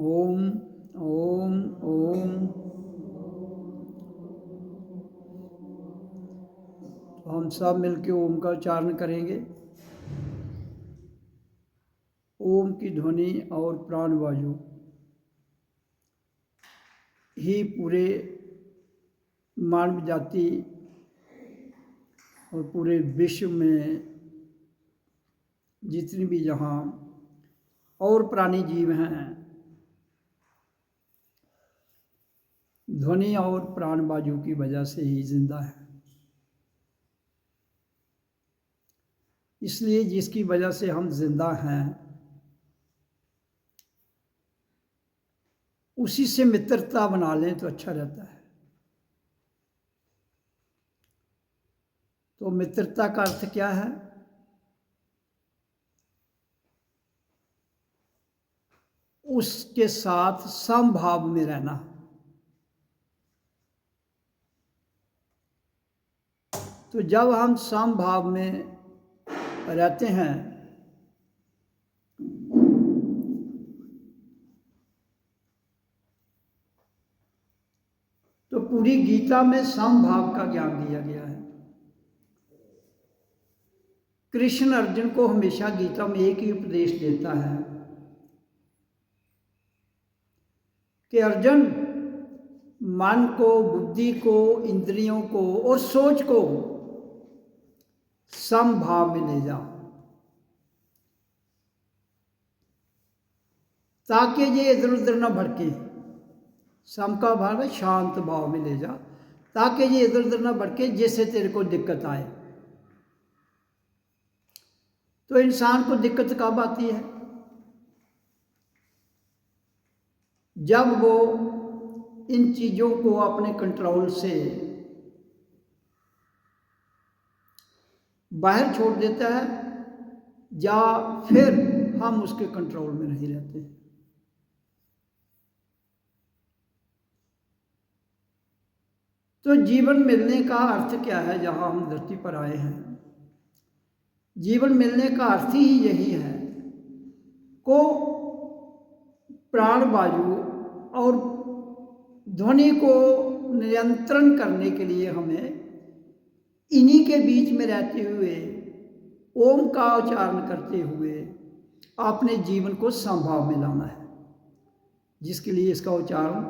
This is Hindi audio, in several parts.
ओम ओम ओम। तो हम सब मिलकर ओम का उच्चारण करेंगे। ओम की ध्वनि और प्राण वायु ही पूरे मानव जाति और पूरे विश्व में जितनी भी जहाँ और प्राणी जीव हैं, ध्वनि और प्राण वायु की वजह से ही जिंदा है। इसलिए जिसकी वजह से हम जिंदा हैं, उसी से मित्रता बना लें तो अच्छा रहता है। तो मित्रता का अर्थ क्या है? उसके साथ समभाव में रहना। तो जब हम समभाव में रहते हैं तो पूरी गीता में समभाव का ज्ञान दिया गया है। कृष्ण अर्जुन को हमेशा गीता में एक ही उपदेश देता है कि अर्जुन, मन को, बुद्धि को, इंद्रियों को और सोच को समभाव में ले जाओ, ताकि ये इधर उधर न भटके। सम का भाव है शांत भाव में ले जा, ताकि ये इधर उधर न भटके, जिससे तेरे को दिक्कत आए। तो इंसान को दिक्कत कब आती है? जब वो इन चीज़ों को अपने कंट्रोल से बाहर छोड़ देता है, या फिर हम उसके कंट्रोल में नहीं रहते। तो जीवन मिलने का अर्थ क्या है? जहाँ हम धरती पर आए हैं, जीवन मिलने का अर्थ ही यही है को प्राण वायु और ध्वनि को नियंत्रण करने के लिए हमें इन्हीं के बीच में रहते हुए ओम का उच्चारण करते हुए अपने जीवन को समभाव में लाना है, जिसके लिए इसका उच्चारण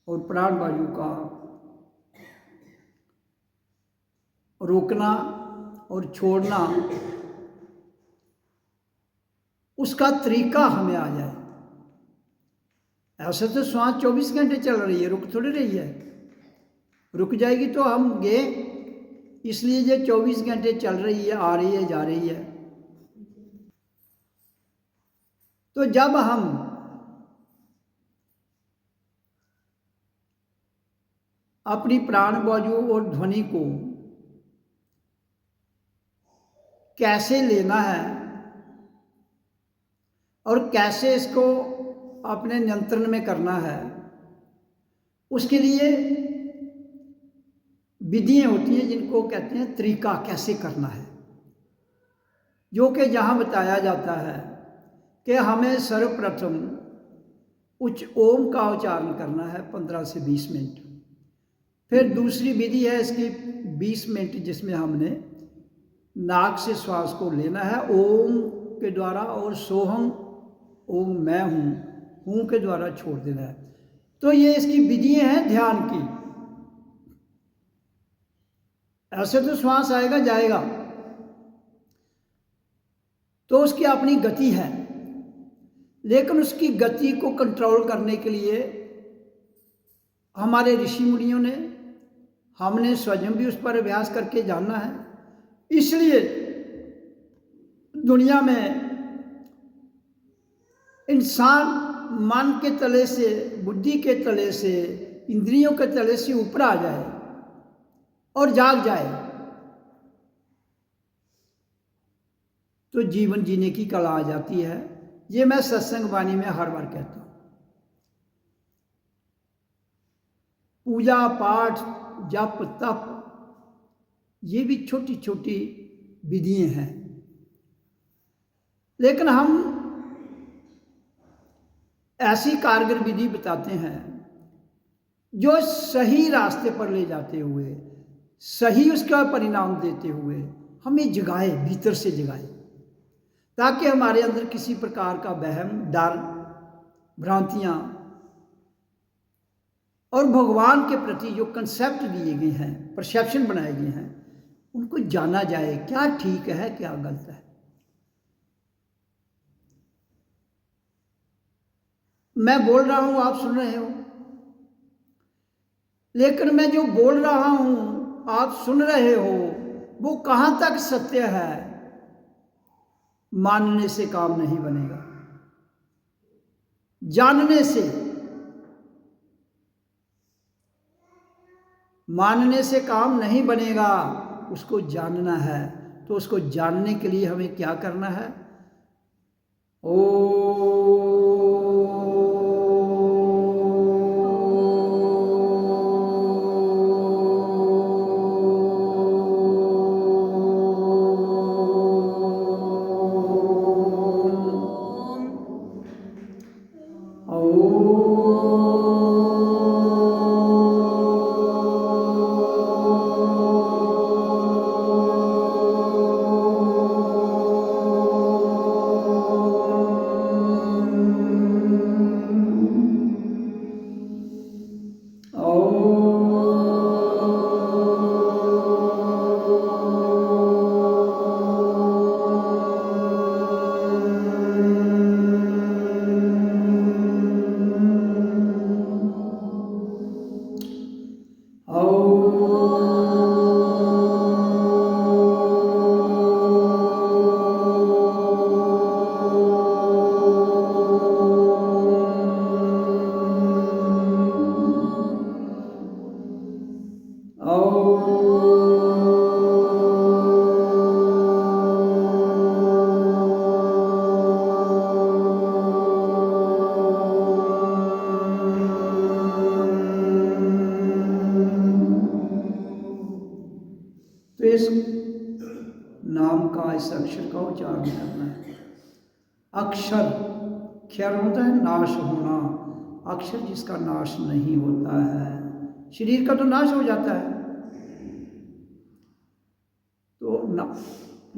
और प्राण वायु का रोकना और छोड़ना, उसका तरीका हमें आ जाए। ऐसे तो श्वास 24 घंटे चल रही है, रुक थोड़ी रही है। रुक जाएगी तो हम गए। इसलिए ये 24 घंटे चल रही है, आ रही है, जा रही है। तो जब हम अपनी प्राण वायु और ध्वनि को कैसे लेना है और कैसे इसको अपने नियंत्रण में करना है, उसके लिए विधियां होती हैं, जिनको कहते हैं तरीका कैसे करना है। जो कि जहाँ बताया जाता है कि हमें सर्वप्रथम उच्च ओम का उच्चारण करना है 15 से 20 मिनट। फिर दूसरी विधि है इसकी 20 मिनट, जिसमें हमने नाक से श्वास को लेना है ओम के द्वारा, और सोहम ओम मैं हूँ के द्वारा छोड़ देना है। तो ये इसकी विधियां हैं ध्यान की। ऐसे तो श्वास आएगा जाएगा, तो उसकी अपनी गति है, लेकिन उसकी गति को कंट्रोल करने के लिए हमारे ऋषि मुनियों ने, हमने स्वयं भी उस पर अभ्यास करके जानना है। इसलिए दुनिया में इंसान मन के तले से, बुद्धि के तले से, इंद्रियों के तले से ऊपर आ जाए और जाग जाए, तो जीवन जीने की कला आ जाती है। ये मैं सत्संग वाणी में हर बार कहता हूँ। पूजा पाठ, जप तप, ये भी छोटी छोटी विधियां हैं, लेकिन हम ऐसी कारगर विधि बताते हैं जो सही रास्ते पर ले जाते हुए, सही उसका परिणाम देते हुए हमें जगाए, भीतर से जगाए, ताकि हमारे अंदर किसी प्रकार का वहम, डर, भ्रांतियाँ और भगवान के प्रति जो कंसेप्ट दिए गए हैं, परसेप्शन बनाए गए हैं, उनको जाना जाए, क्या ठीक है क्या गलत है। मैं बोल रहा हूँ, आप सुन रहे हो, लेकिन मैं जो बोल रहा हूँ आप सुन रहे हो, वो कहाँ तक सत्य है, मानने से काम नहीं बनेगा, जानने से। मानने से काम नहीं बनेगा, उसको जानना है। तो उसको जानने के लिए हमें क्या करना है? ओ इस नाम का, इस अक्षर का उच्चारण करना है। अक्षर, क्षर होता है नाश होना, अक्षर जिसका नाश नहीं होता है। शरीर का तो नाश हो जाता है, तो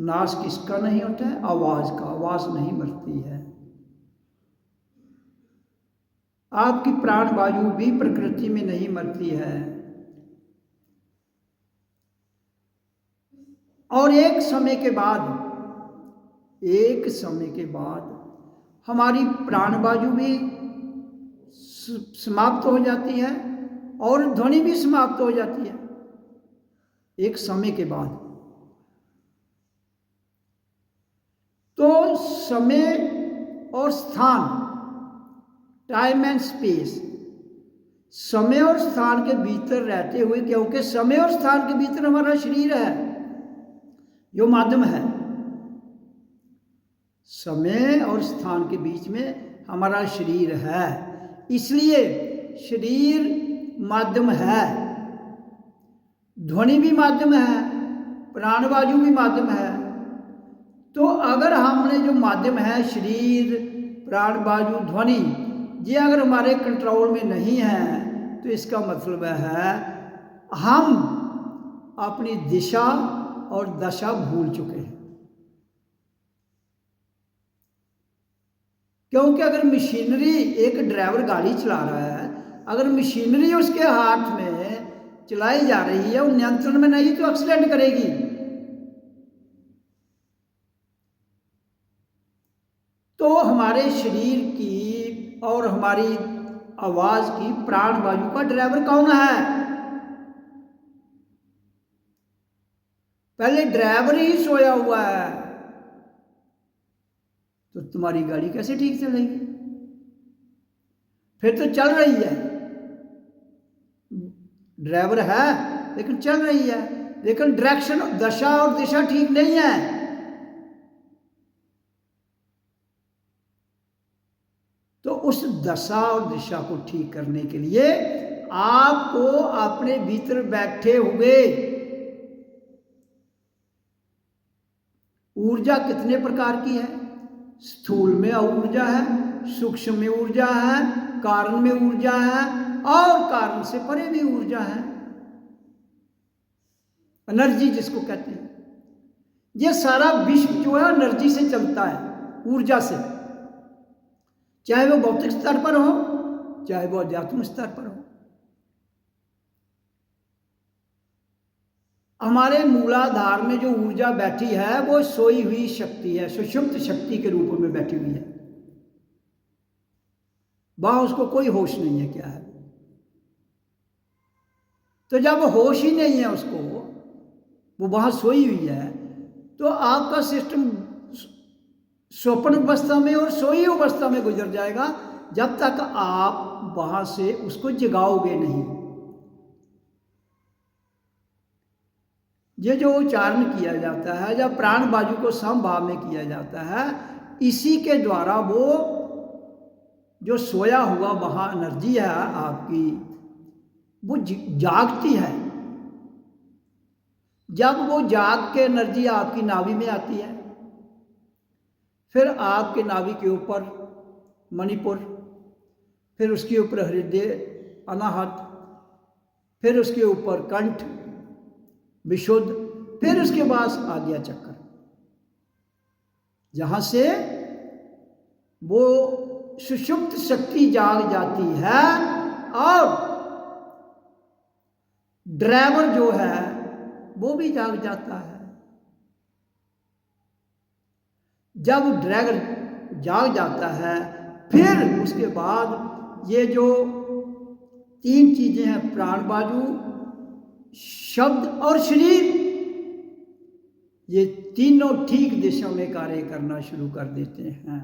नाश किसका नहीं होता है? आवाज का। आवाज नहीं मरती है। आपकी प्राण वायु भी प्रकृति में नहीं मरती है। और एक समय के बाद हमारी प्राण वायु भी समाप्त हो जाती है और ध्वनि भी समाप्त हो जाती है एक समय के बाद। तो समय और स्थान, टाइम एंड स्पेस, समय और स्थान के भीतर रहते हुए, क्योंकि समय और स्थान के भीतर हमारा शरीर है जो माध्यम है। समय और स्थान के बीच में हमारा शरीर है, इसलिए शरीर माध्यम है, ध्वनि भी माध्यम है, प्राणवायु भी माध्यम है। तो अगर हमने जो माध्यम है, शरीर, प्राणवायु, ध्वनि, ये अगर हमारे कंट्रोल में नहीं है, तो इसका मतलब है हम अपनी दिशा और दशा भूल चुके हैं। क्योंकि अगर मशीनरी, एक ड्राइवर गाड़ी चला रहा है, अगर मशीनरी उसके हाथ में चलाई जा रही है, वो नियंत्रण में नहीं, तो एक्सीडेंट करेगी। तो हमारे शरीर की और हमारी आवाज की, प्राण वायु का ड्राइवर कौन है? पहले ड्राइवर ही सोया हुआ है, तो तुम्हारी गाड़ी कैसे ठीक चलेगी? फिर तो चल रही है, ड्राइवर है लेकिन चल रही है, लेकिन डायरेक्शन, दशा और दिशा ठीक नहीं है। तो उस दशा और दिशा को ठीक करने के लिए आपको अपने भीतर बैठे हुए ऊर्जा कितने प्रकार की है? स्थूल में ऊर्जा है, सूक्ष्म में ऊर्जा है, कारण में ऊर्जा है और कारण से परे भी ऊर्जा है, एनर्जी जिसको कहते हैं। ये सारा विश्व जो है एनर्जी से चलता है, ऊर्जा से, चाहे वो भौतिक स्तर पर हो चाहे वो अध्यात्म स्तर पर हो। हमारे मूलाधार में जो ऊर्जा बैठी है वो सोई हुई शक्ति है, सुषुप्त शक्ति के रूप में बैठी हुई है। वहां उसको कोई होश नहीं है क्या है। तो जब होश ही नहीं है उसको, वो वहां सोई हुई है, तो आपका सिस्टम स्वप्न अवस्था में और सोई अवस्था में गुजर जाएगा जब तक आप वहां से उसको जगाओगे नहीं। ये जो उच्चारण किया जाता है, जब प्राण बाजू को समभाव में किया जाता है, इसी के द्वारा वो जो सोया हुआ वहां एनर्जी है आपकी, वो जागती है। जब वो जाग के एनर्जी आपकी नाभि में आती है, फिर आपके नाभि के ऊपर मणिपुर, फिर उसके ऊपर हृदय अनाहत, फिर उसके ऊपर कंठ विशुद्ध, फिर उसके बाद आज्ञा चक्र, जहां से वो सुषुप्त शक्ति जाग जाती है और ड्राइवर जो है वो भी जाग जाता है। जब ड्रैगन जाग जाता है, फिर उसके बाद ये जो तीन चीजें हैं, प्राण बाजू, शब्द और शरीर, ये तीनों ठीक दिशा में कार्य करना शुरू कर देते हैं,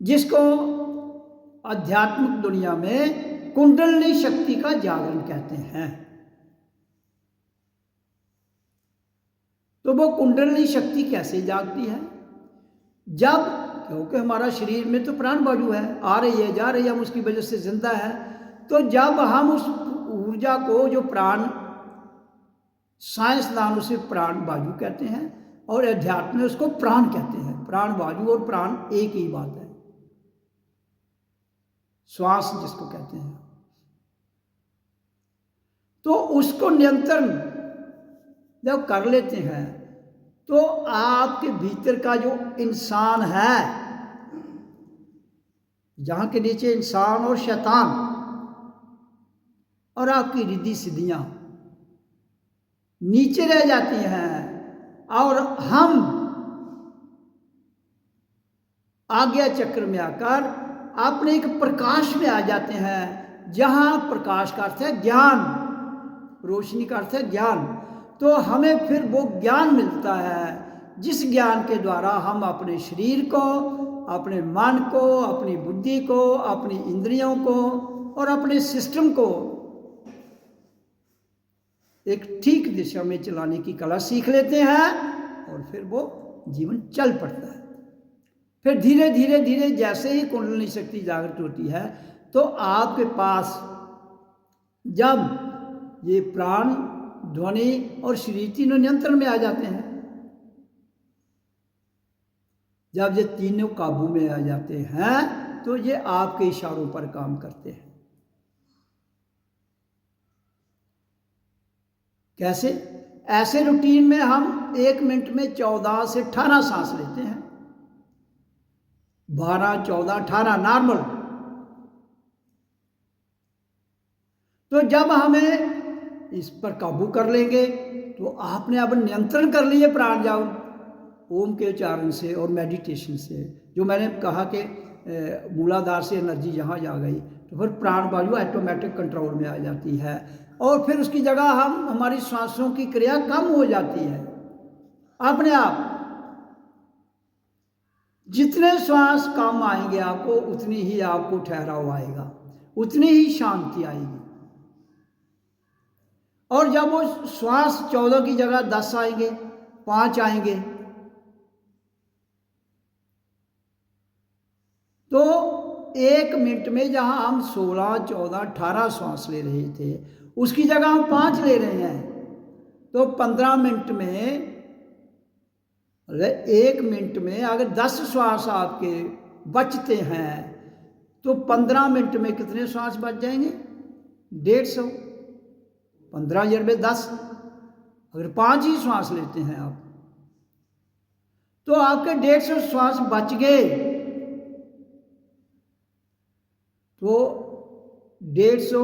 जिसको आध्यात्मिक दुनिया में कुंडलिनी शक्ति का जागरण कहते हैं। तो वो कुंडलिनी शक्ति कैसे जागती है? जब, क्योंकि हमारा शरीर में तो प्राण बाजू है, आ रही है जा रही है, हम उसकी वजह से जिंदा है। तो जब हम उस ऊर्जा को, जो प्राण, साइंसदान उसे प्राण बाजू कहते हैं और अध्यात्म में उसको प्राण कहते हैं। प्राण बाजू और प्राण एक ही बात है, श्वास जिसको कहते हैं। तो उसको नियंत्रण जब कर लेते हैं, तो आपके भीतर का जो इंसान है, जहां के नीचे इंसान और शैतान और आपकी रिद्धि सिद्धियां नीचे रह जाती हैं और हम आज्ञा चक्र में आकर अपने एक प्रकाश में आ जाते हैं, जहां प्रकाश का अर्थ है ज्ञान, रोशनी का अर्थ है ज्ञान। तो हमें फिर वो ज्ञान मिलता है, जिस ज्ञान के द्वारा हम अपने शरीर को, अपने मन को, अपनी बुद्धि को, अपनी इंद्रियों को और अपने सिस्टम को एक ठीक दिशा में चलाने की कला सीख लेते हैं और फिर वो जीवन चल पड़ता है। फिर धीरे धीरे धीरे जैसे ही कुंडलिनी शक्ति जागृत होती है, तो आपके पास जब ये प्राण, ध्वनि और शरीर तीनों नियंत्रण में आ जाते हैं, जब ये तीनों काबू में आ जाते हैं, तो ये आपके इशारों पर काम करते हैं। कैसे? ऐसे रूटीन में हम 1 मिनट में 14 से 18 सांस लेते हैं, 12, 14, 18 नॉर्मल। तो जब हमें इस पर काबू कर लेंगे, तो आपने अब नियंत्रण कर लिए प्राण जाओ ओम के उच्चारण से और मेडिटेशन से। जो मैंने कहा कि मूलाधार से एनर्जी यहाँ जा गई, तो फिर प्राण वायु ऑटोमेटिक कंट्रोल में आ जाती है और फिर उसकी जगह हमारी सांसों की क्रिया कम हो जाती है अपने आप। जितने श्वास कम आएंगे आपको, उतनी ही आपको ठहराव आएगा, उतनी ही शांति आएगी। और जब वो श्वास 14 की जगह 10 आएंगे, 5 आएंगे, तो 1 मिनट में जहां हम 16, 14, 18 श्वास ले रहे थे, उसकी जगह हम 5 ले रहे हैं। तो 15 मिनट में, 1 मिनट में अगर 10 श्वास आपके बचते हैं तो 15 मिनट में कितने श्वास बच जाएंगे? 150। 15 जरबे 10, अगर 5 ही श्वास लेते हैं आप तो आपके 150 श्वास बच गए। तो 150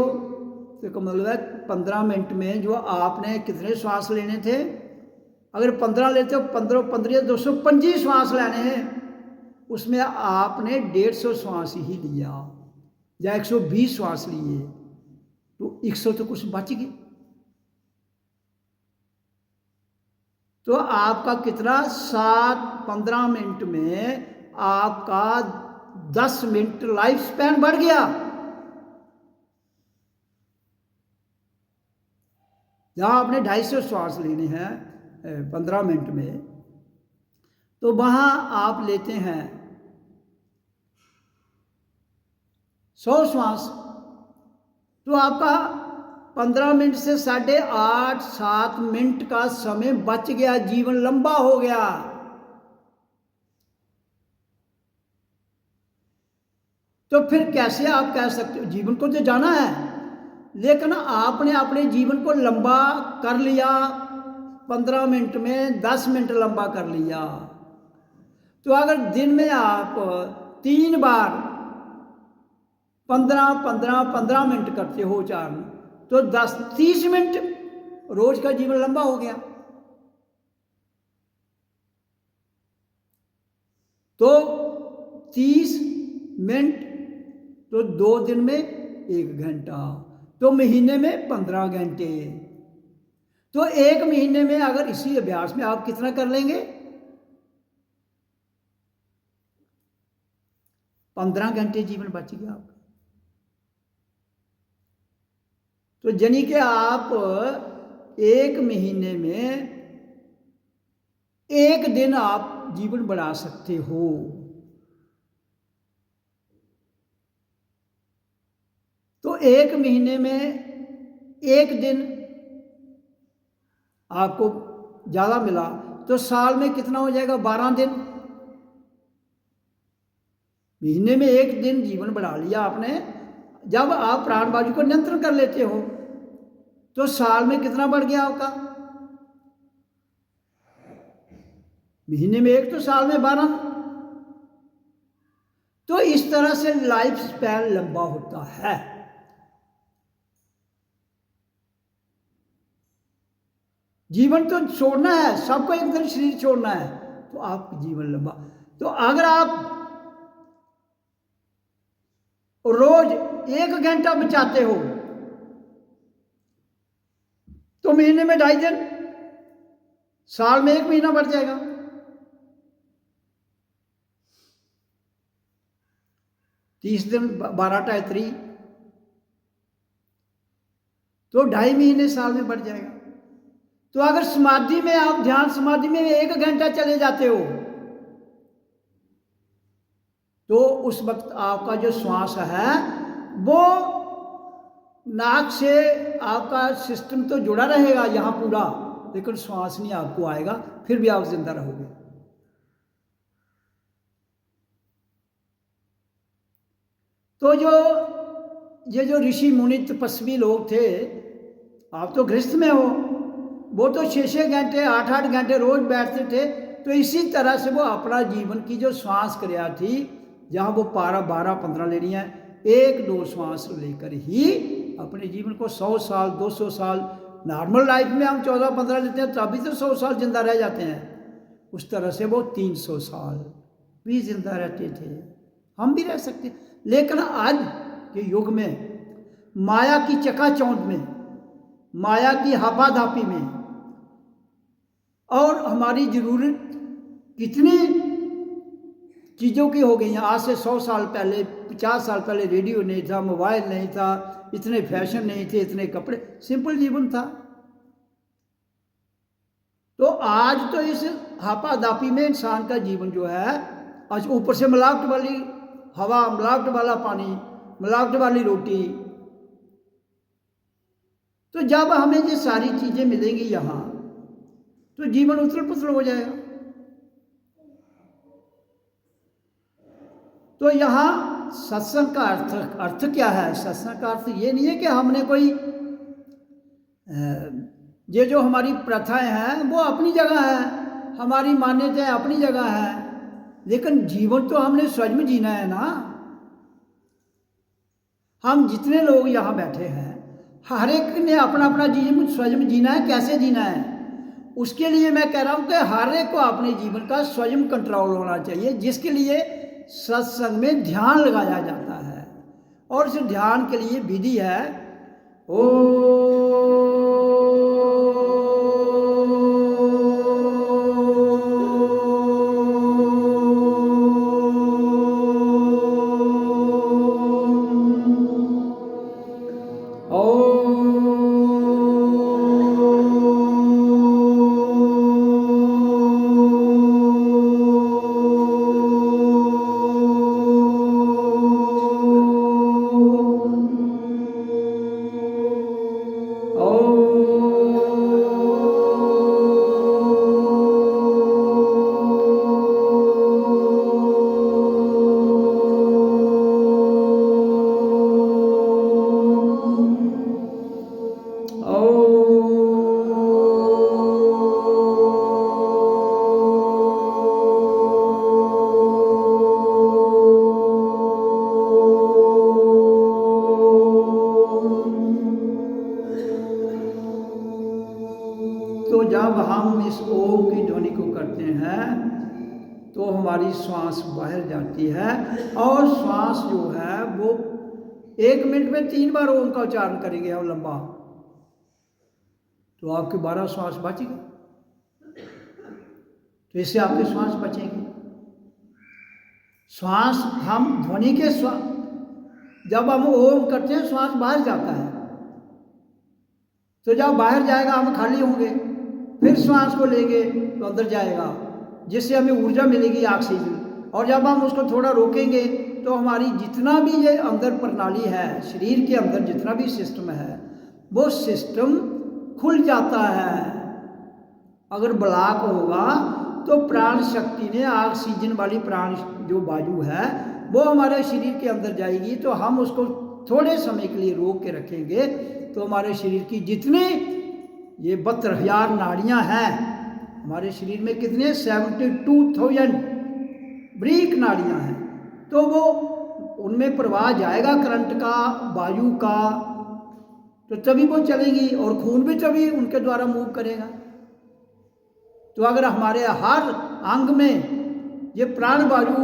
का मतलब है 15 मिनट में जो आपने कितने श्वास लेने थे? अगर 15 लेते हो 15 15 225 श्वास लेने हैं, उसमें आपने 150 श्वास ही लिया या 120 श्वास लिए तो 100 तो कुछ बच गए। तो आपका कितना 15 मिनट में आपका 10 मिनट लाइफ स्पैन बढ़ गया। जहाँ आपने 250 श्वास लेने हैं 15 मिनट में, तो वहाँ आप लेते हैं 100 श्वास, तो आपका 15 मिनट से 8.5-7 मिनट का समय बच गया, जीवन लंबा हो गया। तो फिर कैसे आप कह सकते हो? जीवन को तो जाना है, लेकिन आपने अपने जीवन को लंबा कर लिया 15 मिनट में, 10 मिनट लंबा कर लिया। तो अगर दिन में आप 3 बार 15-15-15 मिनट करते हो उच्चारण, तो 10-30 मिनट रोज का जीवन लंबा हो गया। तो 30 मिनट तो 2 दिन में 1 घंटा, तो महीने में 15 घंटे। तो 1 महीने में अगर इसी अभ्यास में आप कितना कर लेंगे? 15 घंटे जीवन बच गया आपका। तो यानी कि आप 1 महीने में 1 दिन आप जीवन बढ़ा सकते हो। तो 1 महीने में 1 दिन आपको ज़्यादा मिला, तो साल में कितना हो जाएगा? 12 दिन। महीने में 1 दिन जीवन बढ़ा लिया आपने। जब आप प्राणवायु को नियंत्रण कर लेते हो तो साल में कितना बढ़ गया आपका? महीने में 1 तो साल में 12। तो इस तरह से लाइफ स्पैन लंबा होता है। जीवन तो छोड़ना है, सबको एक दिन शरीर छोड़ना है, तो आपका जीवन लंबा। तो अगर आप रोज 1 घंटा बचाते हो तो महीने में 2.5 दिन, साल में 1 महीना बढ़ जाएगा। तीस दिन 12×3 तो 2.5 महीने साल में बढ़ जाएगा। तो अगर समाधि में आप ध्यान समाधि में 1 घंटा चले जाते हो तो उस वक्त आपका जो श्वास है वो नाक से आपका सिस्टम तो जुड़ा रहेगा यहाँ पूरा, लेकिन श्वास नहीं आपको आएगा, फिर भी आप जिंदा रहोगे। तो ये जो ऋषि मुनि तपस्वी लोग थे, आप तो गृहस्थ में हो, वो तो 6-6 घंटे 8-8 घंटे रोज बैठते थे। तो इसी तरह से वो अपना जीवन की जो श्वास क्रिया थी, जहाँ वो 12-15 लेनी है, 1-2 श्वास लेकर ही अपने जीवन को 100 साल 200 साल, नॉर्मल लाइफ में हम 14-15 लेते हैं तभी तो 100 साल जिंदा रह जाते हैं, उस तरह से वो 300 साल भी जिंदा रहते थे। हम भी रह सकते हैं, लेकिन आज के युग में माया की चकाचौंध में, माया की हापाधापी में, और हमारी ज़रूरत कितनी चीज़ों की हो गई हैं। आज से 100 साल पहले 50 साल पहले रेडियो नहीं था, मोबाइल नहीं था, इतने फैशन नहीं थे, इतने कपड़े, सिंपल जीवन था। तो आज तो इस हापाधापी में इंसान का जीवन जो है, आज ऊपर से मिलावट वाली हवा, मिलावट वाला पानी, मिलावट वाली रोटी। तो जब हमें ये सारी चीज़ें मिलेंगी यहाँ, तो जीवन उथल पुथल हो जाएगा। तो यहाँ सत्संग का अर्थ क्या है? सत्संग का अर्थ ये नहीं है कि हमने कोई ये जो हमारी प्रथाएं हैं वो अपनी जगह है, हमारी मान्यताएं अपनी जगह है, लेकिन जीवन तो हमने स्वयं जीना है ना। हम जितने लोग यहाँ बैठे हैं, हर एक ने अपना अपना जीवन स्वयं जीना है। कैसे जीना है? उसके लिए मैं कह रहा हूँ कि हर एक को अपने जीवन का स्वयं कंट्रोल होना चाहिए, जिसके लिए सत्संग में ध्यान लगाया जाता है। और इस ध्यान के लिए विधि है ओ तो जब हम इस ओम की ध्वनि को करते हैं तो हमारी श्वास बाहर जाती है, और श्वास जो है वो 1 मिनट में 3 बार ओम का उच्चारण करेंगे हम लंबा, तो आपके 12 श्वास बचेगी। तो इससे आपकी श्वास बचेगी। श्वास हम ध्वनि के जब हम ओम करते हैं श्वास बाहर जाता है, तो जब बाहर जाएगा हम खाली होंगे, फिर श्वास को लेंगे तो अंदर जाएगा, जिससे हमें ऊर्जा मिलेगी, ऑक्सीजन। और जब हम उसको थोड़ा रोकेंगे तो हमारी जितना भी ये अंदर प्रणाली है, शरीर के अंदर जितना भी सिस्टम है, वो सिस्टम खुल जाता है। अगर ब्लॉक होगा तो प्राण शक्ति ने ऑक्सीजन वाली प्राण जो वायु है वो हमारे शरीर के अंदर जाएगी, तो हम उसको थोड़े समय के लिए रोक के रखेंगे, तो हमारे शरीर की जितनी ये 72,000 नाड़ियाँ हैं, हमारे शरीर में कितने 72,000 ब्रीक नाड़ियाँ हैं, तो वो उनमें प्रवाह जाएगा करंट का, वायु का, तो तभी वो चलेगी, और खून भी तभी उनके द्वारा मूव करेगा। तो अगर हमारे हर अंग में ये प्राण वायु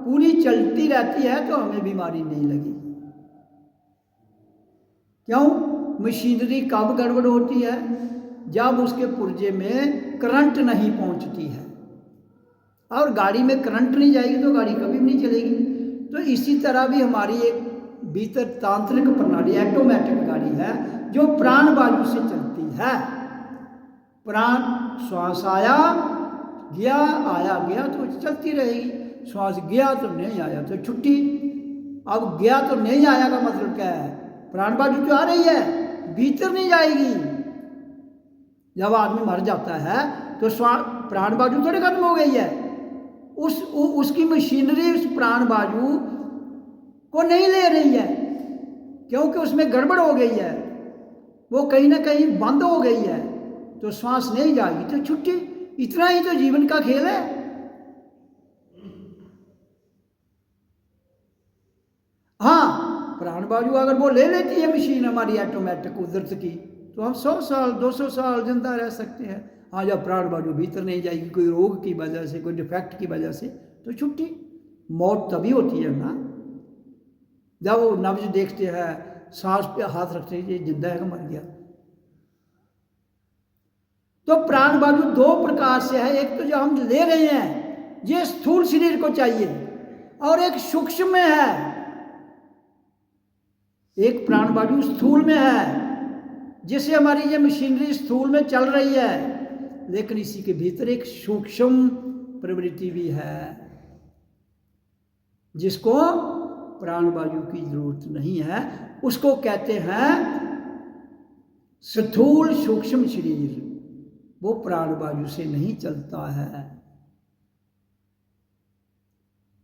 पूरी चलती रहती है तो हमें बीमारी नहीं लगेगी। क्यों? मशीनरी कब गड़बड़ होती है? जब उसके पुर्जे में करंट नहीं पहुंचती है, और गाड़ी में करंट नहीं जाएगी तो गाड़ी कभी भी नहीं चलेगी। तो इसी तरह भी हमारी एक भीतर तांत्रिक प्रणाली, ऑटोमेटिक गाड़ी है जो प्राण वायु से चलती है। प्राण श्वास आया गया, आया गया तो चलती रहेगी, श्वास गया तो नहीं आया तो छुट्टी। अब गया तो नहीं आया का मतलब क्या है? प्राण वायु जो आ रही है भीतर नहीं जाएगी। जब आदमी मर जाता है तो प्राण वायु थोड़ी खत्म हो गई है, उसकी मशीनरी उस प्राण वायु को नहीं ले रही है, क्योंकि उसमें गड़बड़ हो गई है, वो कहीं ना कहीं बंद हो गई है, तो श्वास नहीं जाएगी तो छुट्टी। इतना ही तो जीवन का खेल है। हाँ, प्राण वायु अगर वो ले लेती है मशीन हमारी ऑटोमेटिक कुदरत की, तो हम 100 साल 200 साल जिंदा रह सकते हैं। हाँ, जब प्राण वायु भीतर नहीं जाएगी, कोई रोग की वजह से, कोई डिफेक्ट की वजह से, तो छुट्टी। मौत तभी होती है ना जब वो नब्ज देखते हैं, सांस पे हाथ रखते हैं, ये जिंदा है कि मर गया। तो प्राण वायु 2 प्रकार से है। एक तो जो हम ले रहे हैं ये स्थूल शरीर को चाहिए, और एक सूक्ष्म में है। एक प्राण वायु स्थूल में है, जिससे हमारी ये मशीनरी स्थूल में चल रही है, लेकिन इसी के भीतर एक सूक्ष्म प्रवृत्ति भी है जिसको प्राण वायु की जरूरत नहीं है। उसको कहते हैं स्थूल सूक्ष्म शरीर। वो प्राण वायु से नहीं चलता है।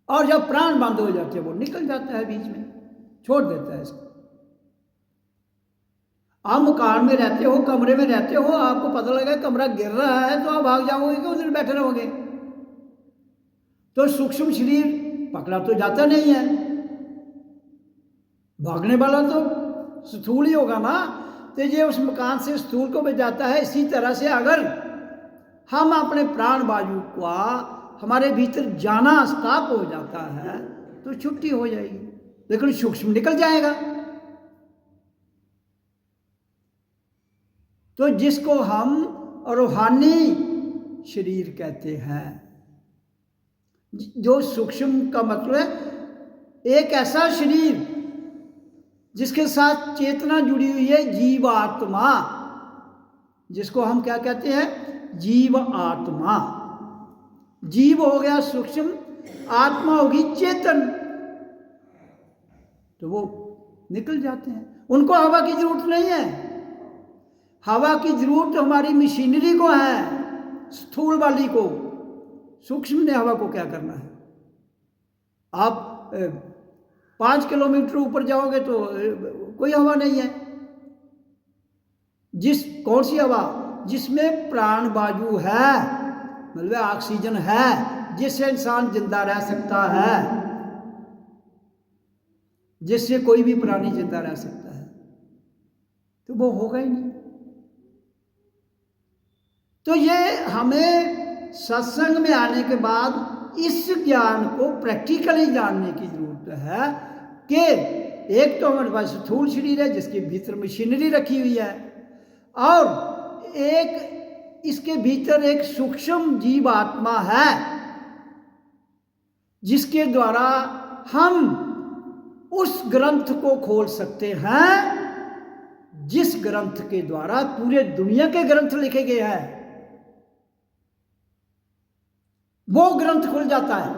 और जब प्राण बंद हो जाते हैं वो निकल जाता है बीच में, छोड़ देता है इसको। आप मकान में रहते हो, कमरे में रहते हो, आपको पता लगा कमरा गिर रहा है तो आप भाग जाओगे कि उधर बैठे रहोगे? तो सूक्ष्म शरीर पकड़ा तो जाता नहीं है, भागने वाला तो स्थूल ही होगा ना। तो ये उस मकान से स्थूल को बचाता है। इसी तरह से अगर हम अपने प्राण वायु का हमारे भीतर जाना स्टॉप हो जाता है तो छुट्टी हो जाएगी, लेकिन सूक्ष्म निकल जाएगा। तो जिसको हम रूहानी शरीर कहते हैं, जो सूक्ष्म का मतलब है एक ऐसा शरीर जिसके साथ चेतना जुड़ी हुई है, जीवात्मा, जिसको हम क्या कहते हैं? जीव आत्मा। जीव हो गया सूक्ष्म, आत्मा होगी चेतन, तो वो निकल जाते हैं। उनको हवा की जरूरत नहीं है। हवा की जरूरत हमारी मशीनरी को है, स्थूल वाली को। सूक्ष्म ने हवा को क्या करना है? आप 5 किलोमीटर ऊपर जाओगे तो कोई हवा नहीं है। कौन सी हवा? जिसमें प्राण वायु है, मतलब ऑक्सीजन है, जिससे इंसान जिंदा रह सकता है, जिससे कोई भी प्राणी जिंदा रह सकता है, तो वो होगा ही नहीं। तो ये हमें सत्संग में आने के बाद इस ज्ञान को प्रैक्टिकली जानने की जरूरत है कि एक तो हमारे पास स्थूल शरीर है जिसके भीतर मशीनरी रखी हुई है, और एक इसके भीतर एक सूक्ष्म जीव आत्मा है जिसके द्वारा हम उस ग्रंथ को खोल सकते हैं जिस ग्रंथ के द्वारा पूरे दुनिया के ग्रंथ लिखे गए हैं। वो ग्रंथ खुल जाता है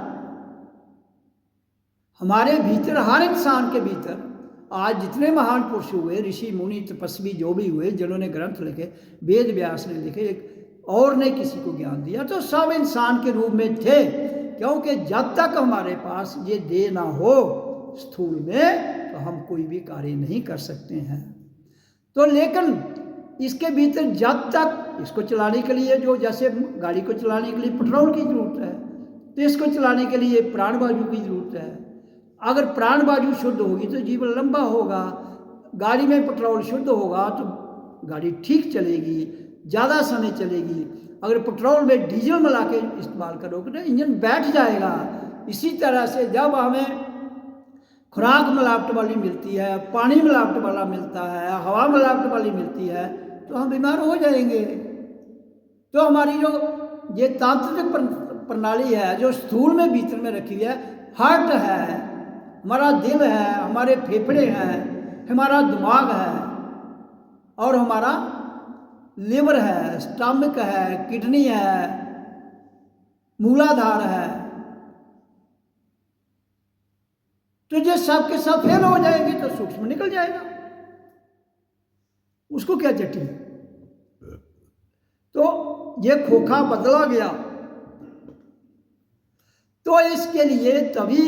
हमारे भीतर। हर इंसान के भीतर आज जितने महान पुरुष हुए, ऋषि मुनि तपस्वी जो भी हुए, जिन्होंने ग्रंथ लिखे, वेद व्यास ने लिखे, एक और ने किसी को ज्ञान दिया, तो सब इंसान के रूप में थे। क्योंकि जब तक हमारे पास ये देह ना हो स्थूल में, तो हम कोई भी कार्य नहीं कर सकते हैं। तो लेकिन इसके भीतर जब तक इसको चलाने के लिए, जो जैसे गाड़ी को चलाने के लिए पेट्रोल की जरूरत है, तो इसको चलाने के लिए प्राण वायु की जरूरत है। अगर प्राण वायु शुद्ध होगी तो जीवन लंबा होगा। गाड़ी में पेट्रोल शुद्ध होगा तो गाड़ी ठीक चलेगी, ज़्यादा समय चलेगी। अगर पेट्रोल में डीजल मिला के इस्तेमाल करोगे तो इंजन बैठ जाएगा। इसी तरह से जब हमें खुराक मिलावट वाली मिलती है, पानी मिलावट वाला मिलता है, हवा मिलावट वाली मिलती है, तो हम बीमार हो जाएंगे। तो हमारी जो ये तांत्रिक प्रणाली है जो स्थूल में भीतर में रखी है, हार्ट है, हमारा दिल है, हमारे फेफड़े हैं, हमारा दिमाग है, और हमारा लिवर है, स्टमक है, किडनी है, मूलाधार है, तो ये सब के सब फेल हो जाएंगे तो सूक्ष्म निकल जाएगा। उसको क्या चट्टी? तो ये खोखा बदला गया। तो इसके लिए तभी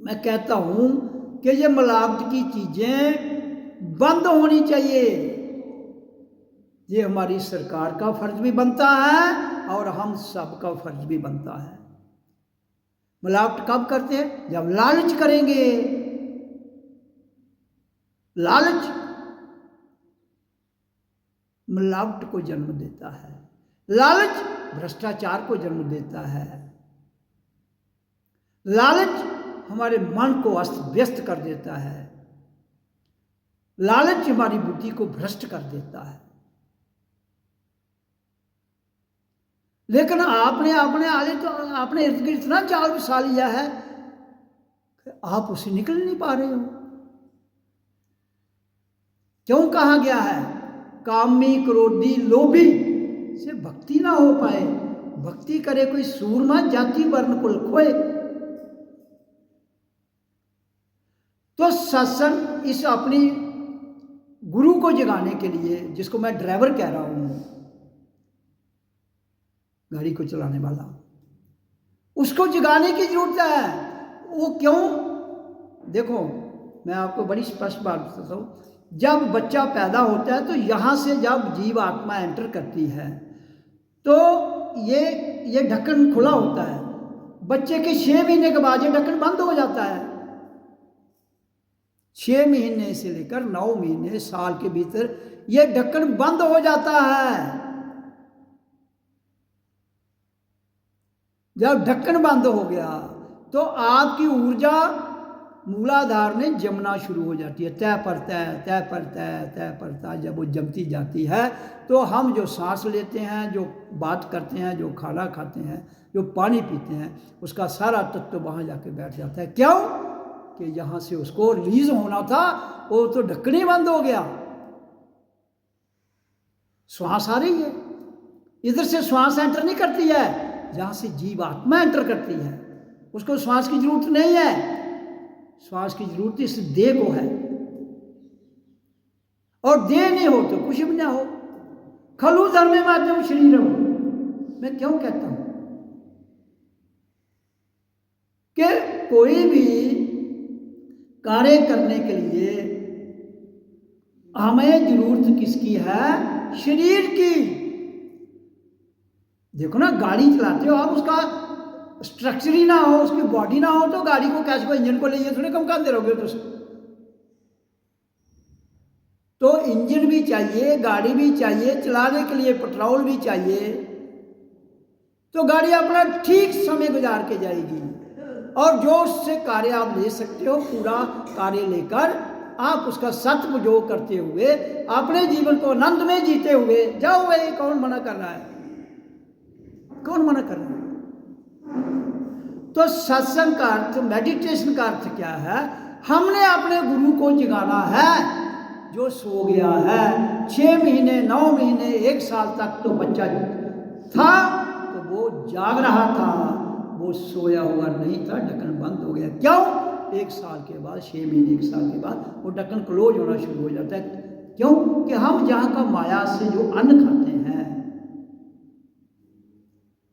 मैं कहता हूं कि ये मिलावट की चीजें बंद होनी चाहिए। ये हमारी सरकार का फर्ज भी बनता है और हम सब का फर्ज भी बनता है। मिलावट कब करते हैं? जब लालच करेंगे। लालच मिलावट को जन्म देता है, लालच भ्रष्टाचार को जन्म देता है, लालच हमारे मन को अस्त व्यस्त कर देता है, लालच हमारी बुद्धि को भ्रष्ट कर देता है। लेकिन आपने अपने इर्द गिर्द इतना जाल बिछा लिया है कि आप उससे निकल नहीं पा रहे हो। क्यों कहा गया है? कामी क्रोधी लोभी से भक्ति ना हो पाए। भक्ति करे कोई सूरमा, जाति वर्ण कुल खोए। तो सत्संग इस अपनी गुरु को जगाने के लिए, जिसको मैं ड्राइवर कह रहा हूं, गाड़ी को चलाने वाला, उसको जगाने की जरूरत है। वो क्यों? देखो, मैं आपको बड़ी स्पष्ट बात बताता हूँ। जब बच्चा पैदा होता है तो यहाँ से जब जीव आत्मा एंटर करती है तो ये ढक्कन खुला होता है। बच्चे के 6 महीने के बाद ये ढक्कन बंद हो जाता है। 6 महीने से लेकर 9 महीने, साल के भीतर ये ढक्कन बंद हो जाता है। जब ढक्कन बंद हो गया तो आपकी ऊर्जा मूलाधार में जमना शुरू हो जाती है, तय पर तय, तय पर तय, तय पर तय। जब वो जमती जाती है तो हम जो सांस लेते हैं, जो बात करते हैं, जो खाना खाते हैं, जो पानी पीते हैं, उसका सारा तत्व वहाँ जाके बैठ जाता है। क्यों? कि यहाँ से उसको रिलीज होना था, वो तो ढक्कन ही बंद हो गया। श्वास आ रही है, इधर से श्वास एंटर नहीं करती है, जहाँ से जीव आत्मा एंटर करती है उसको श्वास की जरूरत नहीं है। श्वास की जरूरत इस देह को है, और देह नहीं हो तो कुछ भी ना हो। खलु धर्मे माध्यम शरीरम, मैं क्यों कहता हूं कि कोई भी कार्य करने के लिए हमें जरूरत किसकी है? शरीर की। देखो ना, गाड़ी चलाते हो आप, उसका स्ट्रक्चर ही ना हो, उसकी बॉडी ना हो तो गाड़ी को कैसे को इंजन को ले थोड़े कम कर दे रहोगे तो इंजन भी चाहिए, गाड़ी भी चाहिए, चलाने के लिए पेट्रोल भी चाहिए, तो गाड़ी अपना ठीक समय गुजार के जाएगी। और जो उससे कार्य आप ले सकते हो, पूरा कार्य लेकर आप उसका सदुपयोग करते हुए अपने जीवन को आनंद में जीते हुए जाओ। भाई, कौन मना कर रहा है? कौन मना कर रहा है? तो सत्संग का अर्थ, मेडिटेशन का अर्थ क्या है? हमने अपने गुरु को जगाना है जो सो गया है। 6 महीने, 9 महीने, 1 साल तक तो बच्चा था तो वो जाग रहा था, वो सोया हुआ नहीं था। ढक्कन बंद हो गया। क्यों? 1 साल के बाद, 6 महीने, 1 साल के बाद वो ढक्कन क्लोज होना शुरू हो जाता है। क्यों? कि हम जहाँ का माया से जो अन्न खाते हैं,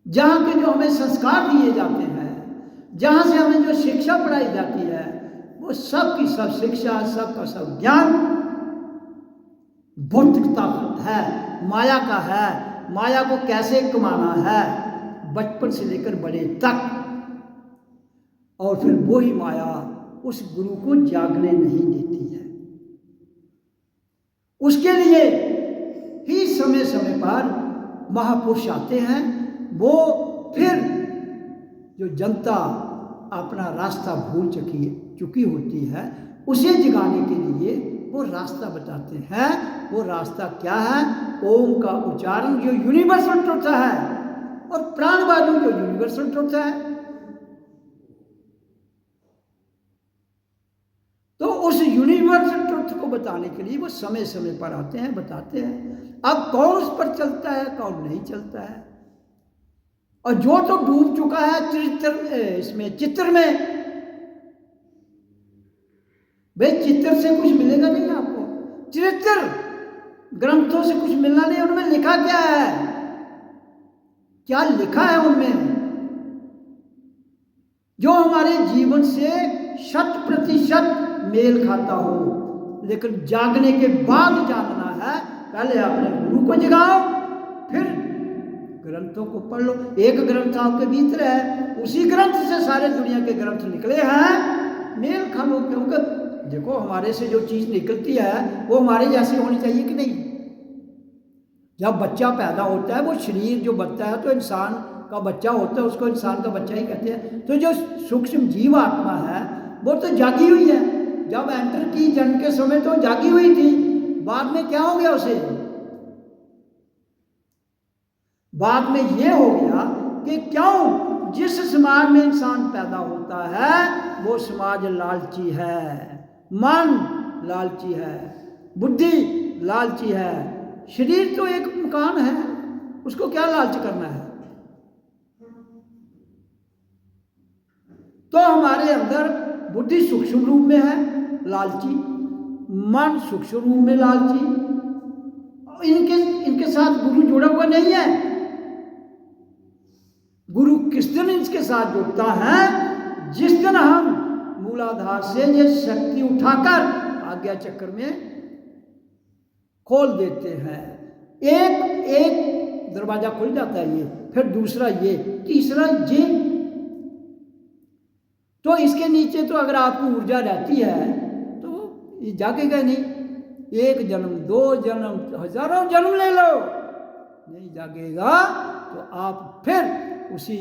जहाँ के जो हमें संस्कार दिए जाते हैं, जहाँ से हमें जो शिक्षा पढ़ाई जाती है, वो सब की सब शिक्षा, सब का सब ज्ञान भौतिकता है, माया का है। माया को कैसे कमाना है, बचपन से लेकर बड़े तक। और फिर वही माया उस गुरु को जागने नहीं देती है। उसके लिए ही समय समय पर महापुरुष आते हैं। वो फिर जो जनता अपना रास्ता भूल चुकी होती है, उसे जगाने के लिए वो रास्ता बताते हैं। वो रास्ता क्या है? ओम का उच्चारण जो यूनिवर्सल ट्रुथ है, और प्राणवायु जो यूनिवर्सल ट्रुथ है। तो उस यूनिवर्सल ट्रुथ को बताने के लिए वो समय समय पर आते हैं, बताते हैं। अब कौन उस पर चलता है, कौन नहीं चलता है। और जो तो डूब चुका है चित्र में, भाई चित्र से कुछ मिलेगा नहीं आपको। चरित्र ग्रंथों से कुछ मिलना नहीं। उनमें लिखा क्या है? क्या लिखा है उनमें जो हमारे जीवन से 100% मेल खाता हो। लेकिन जागने के बाद जानना है, पहले अपने गुरु को जगाओ, फिर ग्रंथों को पढ़ लो। एक ग्रंथ आपके भीतर है, उसी ग्रंथ से सारे दुनिया के ग्रंथ निकले हैं, मेल खा लो। क्योंकि देखो, हमारे से जो चीज़ निकलती है वो हमारे जैसी होनी चाहिए कि नहीं। जब बच्चा पैदा होता है, वो शरीर जो बनता है तो इंसान का बच्चा होता है, उसको इंसान का बच्चा ही कहते हैं। तो जो सूक्ष्म जीव आत्मा है वो तो जागी हुई है। जब एंटर की जन्म के समय तो जागी हुई थी, बाद में क्या हो गया उसे? बाद में ये हो गया कि क्यों? जिस समाज में इंसान पैदा होता है वो समाज लालची है, मन लालची है, बुद्धि लालची है। शरीर तो एक मकान है, उसको क्या लालच करना है? तो हमारे अंदर बुद्धि सूक्ष्म रूप में है लालची, मन सूक्ष्म रूप में लालची। इनके साथ गुरु जुड़ा हुआ नहीं है। गुरु किस दिन इसके साथ जुड़ता है? जिस दिन हम मूलाधार से ये शक्ति उठाकर आज्ञा चक्र में खोल देते हैं। एक एक दरवाजा खुल जाता है, ये फिर दूसरा, ये तीसरा, ये। तो इसके नीचे तो अगर आपको ऊर्जा रहती है तो ये जागेगा नहीं। एक जन्म, दो जन्म, हजारों जन्म ले लो, नहीं जागेगा। तो आप फिर उसी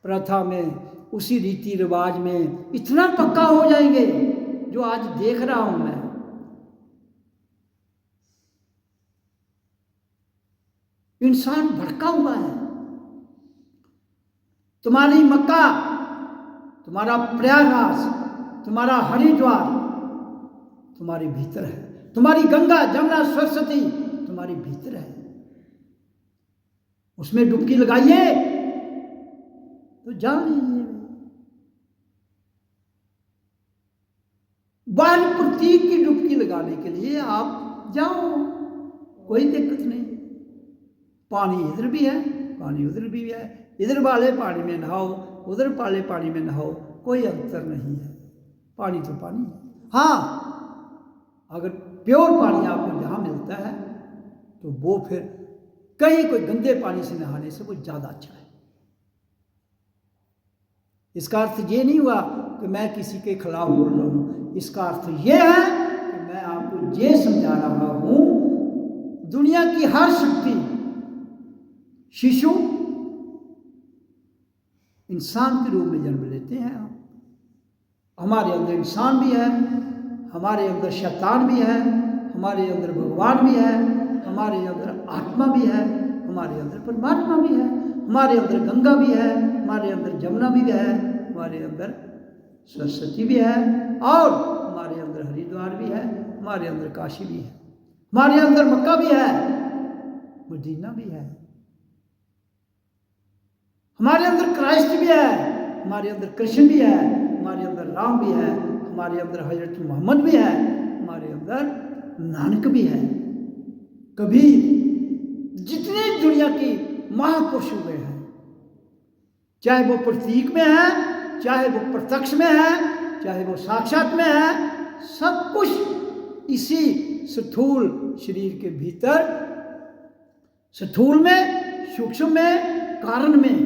प्रथा में, उसी रीति रिवाज में इतना पक्का हो जाएंगे जो आज देख रहा हूं मैं। इंसान भड़का हुआ है। तुम्हारी मक्का, तुम्हारा प्रयागराज, तुम्हारा हरिद्वार तुम्हारे भीतर है। तुम्हारी गंगा, जमुना, सरस्वती तुम्हारे भीतर है। उसमें डुबकी लगाइए तो जान लीजिए। बाल प्रतीक की डुबकी लगाने के लिए आप जाओ, कोई दिक्कत नहीं। पानी इधर भी है, पानी उधर भी है। इधर वाले पानी में नहाओ, उधर वाले पानी में नहाओ, कोई अंतर नहीं है। पानी तो पानी है। हाँ, अगर प्योर पानी आपको जहाँ मिलता है तो वो फिर कहीं कोई गंदे पानी से नहाने से वो ज़्यादा अच्छा है। इसका अर्थ ये नहीं हुआ कि मैं किसी के खिलाफ बोल रहा हूँ। इसका अर्थ ये है कि मैं आपको ये समझा रहा हूँ, दुनिया की हर शक्ति शिशु इंसान के रूप में जन्म लेते हैं। हमारे अंदर इंसान भी है, हमारे अंदर शैतान भी है, हमारे अंदर भगवान भी है, हमारे अंदर आत्मा भी है, हमारे अंदर परमात्मा भी है, हमारे अंदर गंगा भी है, हमारे अंदर जमुना भी है, हमारे अंदर सरस्वती भी है, और हमारे अंदर हरिद्वार भी है, हमारे अंदर काशी भी है, हमारे अंदर मक्का भी है, मदीना भी है, हमारे अंदर क्राइस्ट भी है, हमारे अंदर कृष्ण भी है, हमारे अंदर राम भी है, हमारे अंदर हजरत मोहम्मद भी है, हमारे अंदर नानक भी है, कबीर, जितने दुनिया की महापुरुष हुए हैं, चाहे वो प्रतीक में है, चाहे वो प्रत्यक्ष में है, चाहे वो साक्षात में है, सब कुछ इसी स्थूल शरीर के भीतर, स्थूल में, सूक्ष्म में, कारण में,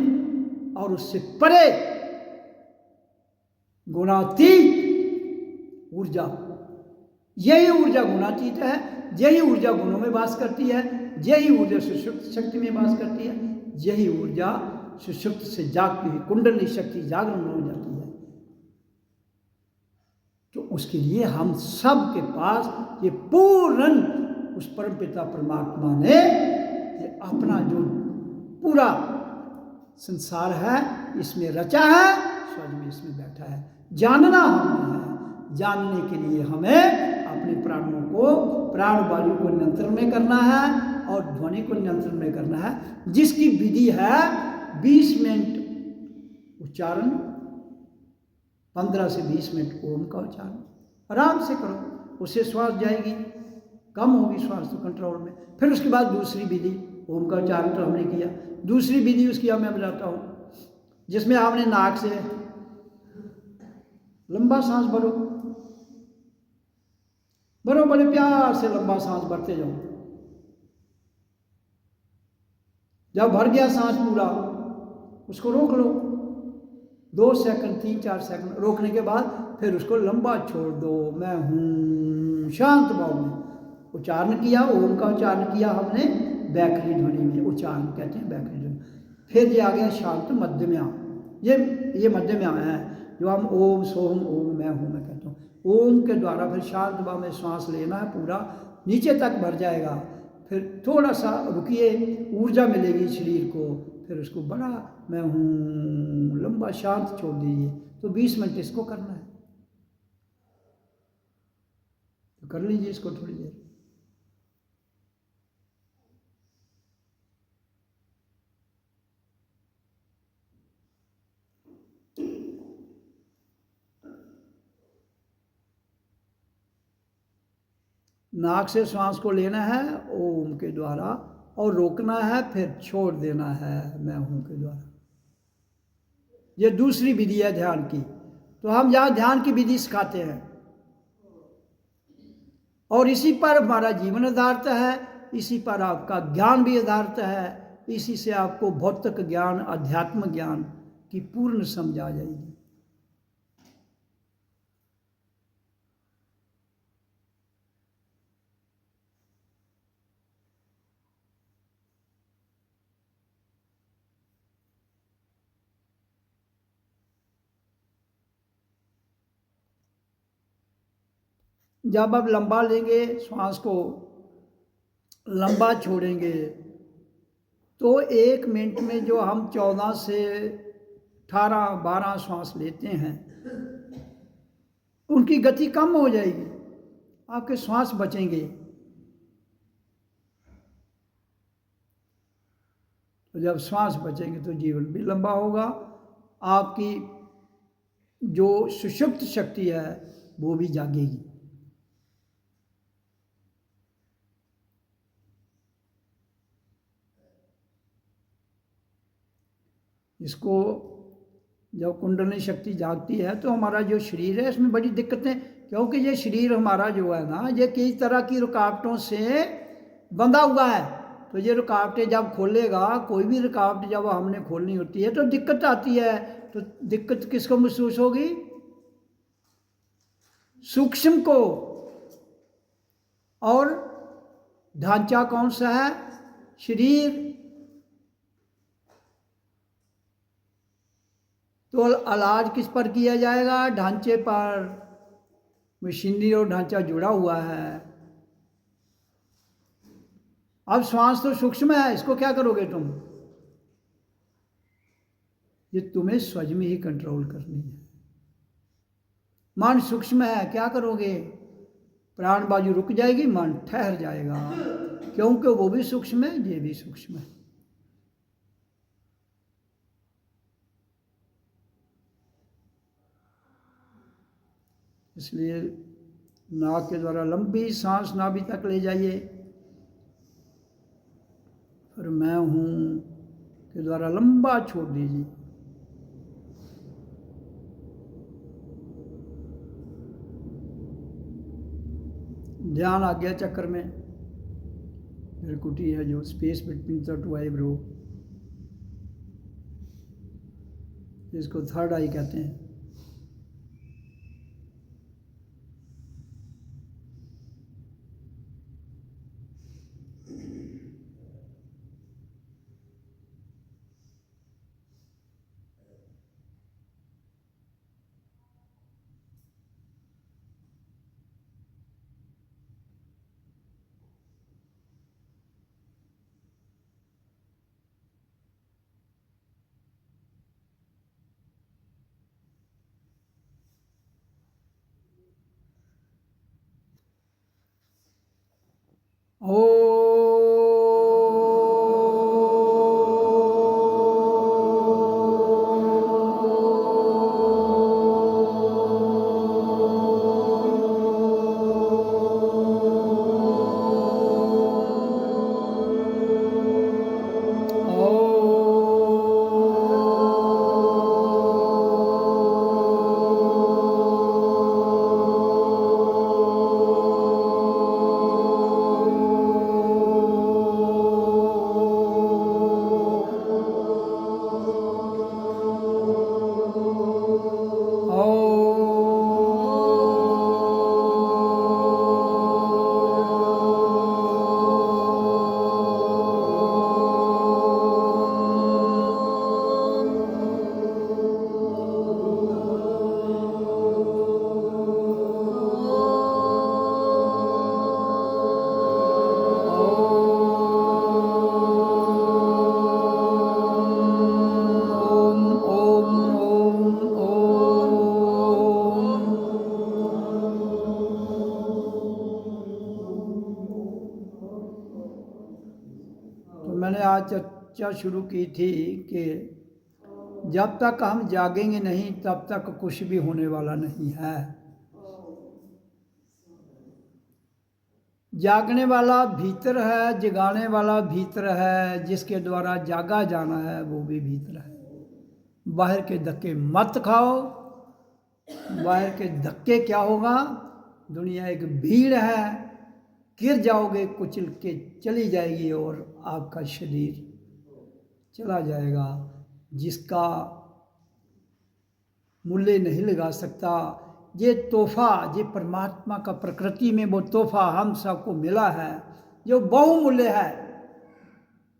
और उससे परे गुणातीत ऊर्जा। यही ऊर्जा गुणातीत है, यही ऊर्जा गुणों में वास करती है, यही ऊर्जा सुषुप्त शक्ति में वास करती है, यही ऊर्जा सुषुप्त से जागती हुई कुंडली शक्ति जागरण हो जाती है। तो उसके लिए हम सब के पास ये पूर्ण उस परमपिता परमात्मा ने ये अपना जो पूरा संसार है इसमें रचा है, स्वर्ग में इसमें बैठा है। जानना हमने है, जानने के लिए हमें अपने प्राणों को, प्राण वायु को नियंत्रण में करना है और ध्वनि को नियंत्रण में करना है, जिसकी विधि है 20 मिनट उच्चारण, 15 से 20 मिनट ओम का उच्चारण। आराम से करो, उससे श्वास जाएगी, कम होगी श्वास तो कंट्रोल में। फिर उसके बाद दूसरी विधि, ओम का उच्चारण तो हमने किया, दूसरी विधि उसकी मैं बताता हूँ, जिसमें आपने नाक से लंबा सांस भरो, भरो, बड़े प्यार से लंबा सांस भरते जाओ। जब भर गया सांस पूरा, उसको रोक लो 2 सेकंड, 3-4 सेकंड। रोकने के बाद फिर उसको लंबा छोड़ दो। मैं हूँ, शांत भाव में उच्चारण किया, ओम का उच्चारण किया हमने बैखरी ध्वनि में, उच्चारण कहते हैं बैखरी ध्वनि। फिर ये आ गया शांत मध्यम्या, ये मध्यम्या है जो हम ओम सोम ओम मैं हूँ मैं कहता हूँ। ओम के द्वारा फिर शांत भाव में श्वास लेना है, पूरा नीचे तक भर जाएगा। फिर थोड़ा सा रुकिए, ऊर्जा मिलेगी शरीर को, फिर उसको बड़ा मैं हूँ लंबा शांत छोड़ दीजिए। तो 20 मिनट इसको करना है, तो कर लीजिए इसको थोड़ी देर। नाक से श्वास को लेना है, ओम के द्वारा और रोकना है, फिर छोड़ देना है मैं हूँ के द्वारा। ये दूसरी विधि है ध्यान की। तो हम यहाँ ध्यान की विधि सिखाते हैं और इसी पर हमारा जीवन आधारित है, इसी पर आपका ज्ञान भी आधारित है। इसी से आपको भौतिक ज्ञान, अध्यात्म ज्ञान की पूर्ण समझ आ जाएगी। जब आप लंबा लेंगे, श्वास को लंबा छोड़ेंगे, तो 1 मिनट में जो हम 14 से 18, 12 श्वास लेते हैं, उनकी गति कम हो जाएगी, आपके श्वास बचेंगे। तो जब श्वास बचेंगे तो जीवन भी लंबा होगा, आपकी जो सुषुप्त शक्ति है वो भी जागेगी। इसको जब कुंडली शक्ति जागती है तो हमारा जो शरीर है इसमें बड़ी दिक्कतें, क्योंकि ये शरीर हमारा जो है ना, ये कई तरह की रुकावटों से बंधा हुआ है। तो ये रुकावटें जब खोलेगा, कोई भी रुकावट जब हमने खोलनी होती है तो दिक्कत आती है। तो दिक्कत किसको महसूस होगी? सूक्ष्म को। और ढांचा कौन सा है? शरीर। तो इलाज किस पर किया जाएगा? ढांचे पर। मशीनरी और ढांचा जुड़ा हुआ है। अब श्वास तो सूक्ष्म है, इसको क्या करोगे तुम? ये तुम्हें स्वयं में ही कंट्रोल करनी है। मन सूक्ष्म है, क्या करोगे? प्राण बाजू रुक जाएगी, मन ठहर जाएगा, क्योंकि वो भी सूक्ष्म है, ये भी सूक्ष्म है। इसलिए नाक के द्वारा लंबी सांस नाभि तक ले जाइए, फिर मैं हूँ के द्वारा लंबा छोड़ दीजिए। ध्यान आज्ञा चक्र में भ्रुकुटी है जो space between the two eyebrow, जिसको थर्ड आई कहते हैं। मैंने आज चर्चा शुरू की थी कि जब तक हम जागेंगे नहीं तब तक कुछ भी होने वाला नहीं है। जागने वाला भीतर है, जगाने वाला भीतर है, जिसके द्वारा जागा जाना है वो भी भीतर है। बाहर के धक्के मत खाओ। बाहर के धक्के क्या होगा, दुनिया एक भीड़ है, गिर जाओगे, कुचल के चली जाएगी और आपका शरीर चला जाएगा, जिसका मूल्य नहीं लगा सकता। ये तोहफा, ये परमात्मा का प्रकृति में वो तोहफा हम सबको मिला है जो बहुमूल्य है।